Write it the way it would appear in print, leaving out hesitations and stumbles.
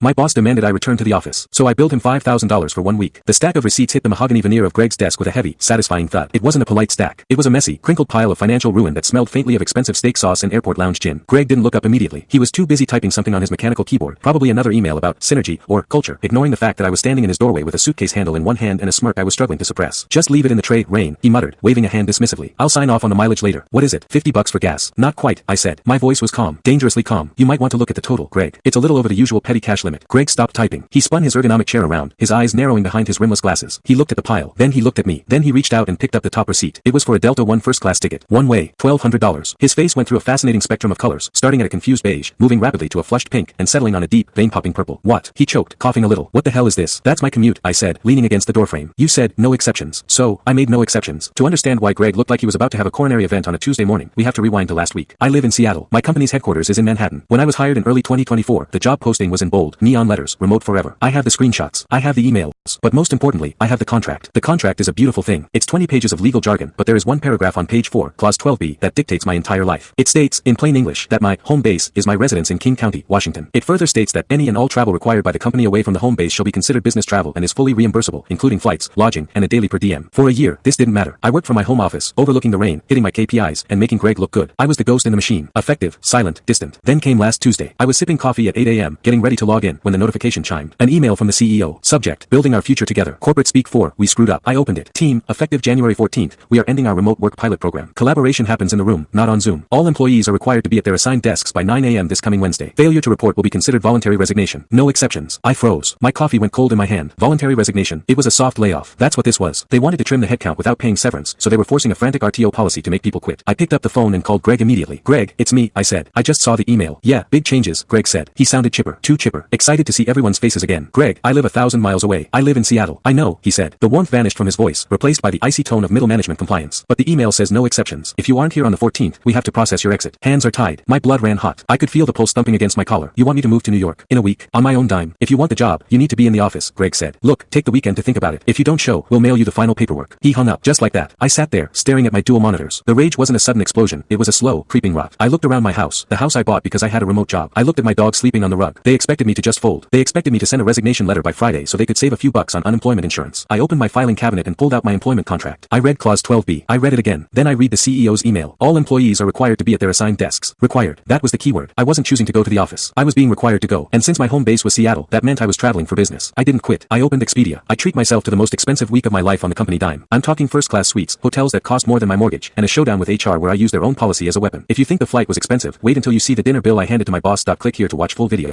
My boss demanded I return to the office, so I billed him $5,000 for 1 week. The stack of receipts hit the mahogany veneer of Greg's desk with a heavy, satisfying thud. It wasn't a polite stack. It was a messy, crinkled pile of financial ruin that smelled faintly of expensive steak sauce and airport lounge gin. Greg didn't look up immediately. He was too busy typing something on his mechanical keyboard, probably another email about synergy or culture, ignoring the fact that I was standing in his doorway with a suitcase handle in one hand and a smirk I was struggling to suppress. Just leave it in the tray, Rain, he muttered, waving a hand dismissively. I'll sign off on the mileage later. What is it? $50 for gas. Not quite, I said. My voice was calm, dangerously calm. You might want to look at the total, Greg. It's a little over the usual petty cash limit. Greg stopped typing. He spun his ergonomic chair around, his eyes narrowing behind his rimless glasses. He looked at the pile. Then he looked at me. Then he reached out and picked up the top receipt. It was for a Delta One first-class ticket. One way, $1,200. His face went through a fascinating spectrum of colors, starting at a confused beige, moving rapidly to a flushed pink, and settling on a deep, vein-popping purple. What? He choked, coughing a little. What the hell is this? That's my commute, I said, leaning against the doorframe. You said, no exceptions. So, I made no exceptions. To understand why Greg looked like he was about to have a coronary event on a Tuesday morning, we have to rewind to last week. I live in Seattle. My company's headquarters is in Manhattan. When I was hired in early 2024, the job posting was in bold, neon letters, remote forever. I have the screenshots. I have the emails. But most importantly, I have the contract. The contract is a beautiful thing. It's 20 pages of legal jargon, but there is one paragraph on page 4, clause 12b, that dictates my entire life. It states, in plain English, that my home base is my residence in King County, Washington. It further states that any and all travel required by the company away from the home base shall be considered business travel and is fully reimbursable, including flights, lodging, and a daily per diem. For a year, this didn't matter. I worked from my home office, overlooking the rain, hitting my KPIs, and making Greg look good. I was the ghost in the machine, effective, silent, distant. Then came last Tuesday. I was sipping coffee at 8 a.m., getting ready to log in, when the notification chimed. An email from the CEO. Subject, building our future together. Corporate speak 4, we screwed up. I opened it. Team, effective January 14th, we are ending our remote work pilot program. Collaboration happens in the room, not on Zoom. All employees are required to be at their assigned desks by 9 a.m. this coming Wednesday. Failure to report will be considered voluntary resignation. No exceptions. I froze. My coffee went cold in my hand. Voluntary resignation. It was a soft layoff. That's what this was. They wanted to trim the headcount without paying severance, so they were forcing a frantic RTO policy to make people quit. I picked up the phone and called Greg immediately. Greg, it's me, I said. I just saw the email. Yeah, big changes, Greg said. He sounded chipper. Too chipper. Excited to see everyone's faces again. Greg, I live 1,000 miles away. I live in Seattle. I know, he said. The warmth vanished from his voice, replaced by the icy tone of middle management compliance. But the email says no exceptions. If you aren't here on the 14th, we have to process your exit. Hands are tied. My blood ran hot. I could feel the pulse thumping against my collar. You want me to move to New York? In a week? On my own dime? If you want the job, you need to be in the office, Greg said. Look, take the weekend to think about it. If you don't show, we'll mail you the final paperwork. He hung up. Just like that. I sat there, staring at my dual monitors. The rage wasn't a sudden explosion. It was a slow, creeping rot. I looked around my house, the house I bought because I had a remote job. I looked at my dog sleeping on the rug. They expected me to just fold. They expected me to send a resignation letter by Friday so they could save a few bucks on unemployment insurance. I opened my filing cabinet and pulled out my employment contract. I read clause 12b. I read it again. Then I read the CEO's email. All employees are required to be at their assigned desks. Required. That was the keyword. I wasn't choosing to go to the office. I was being required to go. And since my home base was Seattle, that meant I was traveling for business. I didn't quit. I opened Expedia. I treat myself to the most expensive week of my life on the company dime. I'm talking first-class suites, hotels that cost more than my mortgage, and a showdown with HR where I use their own policy as a weapon. If you think the flight was expensive, wait until you see the dinner bill I handed to my boss. Click here to watch full video.